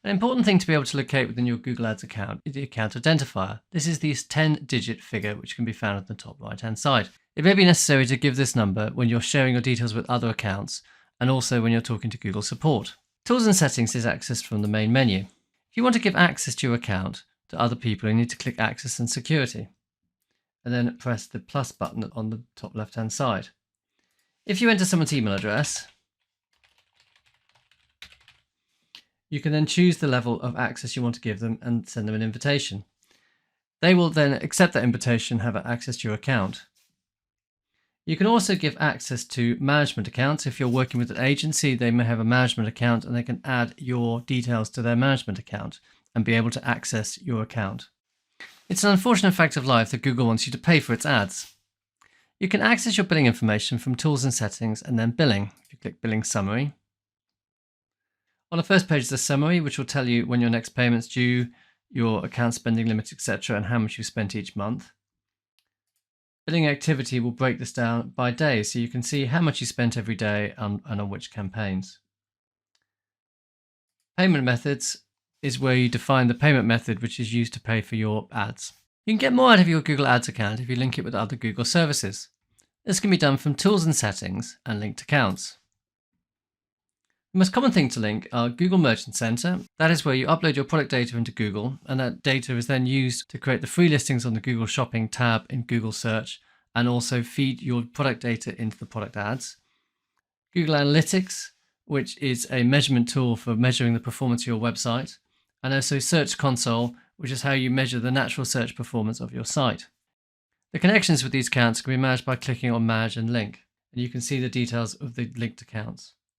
An important thing to be able to locate within your Google Ads account is the account identifier. This is this 10-digit figure which can be found at the top right hand side. It may be necessary to give this number when you're sharing your details with other accounts and also when you're talking to Google support. Tools and settings is accessed from the main menu. If you want to give access to your account to other people, you need to click Access and Security and then press the plus button on the top left hand side. If you enter someone's email address, you can then choose the level of access you want to give them and send them an invitation. They will then accept that invitation and have access to your account. You can also give access to management accounts. If you're working with an agency, they may have a management account and they can add your details to their management account and be able to access your account. It's an unfortunate fact of life that Google wants you to pay for its ads. You can access your billing information from Tools and Settings and then Billing. If you click Billing Summary. On the first page is the summary, which will tell you when your next payment's due, your account spending limit, etc., and how much you spent each month. Billing activity will break this down by day, so you can see how much you spent every day and on which campaigns. Payment methods is where you define the payment method which is used to pay for your ads. You can get more out of your Google Ads account if you link it with other Google services. This can be done from Tools and Settings and Linked Accounts. The most common thing to link are Google Merchant Center. That is where you upload your product data into Google, and that data is then used to create the free listings on the Google Shopping tab in Google Search and also feed your product data into the product ads. Google Analytics, which is a measurement tool for measuring the performance of your website, and also Search Console, which is how you measure the natural search performance of your site. The connections with these accounts can be managed by clicking on Manage and Link, and you can see the details of the linked accounts.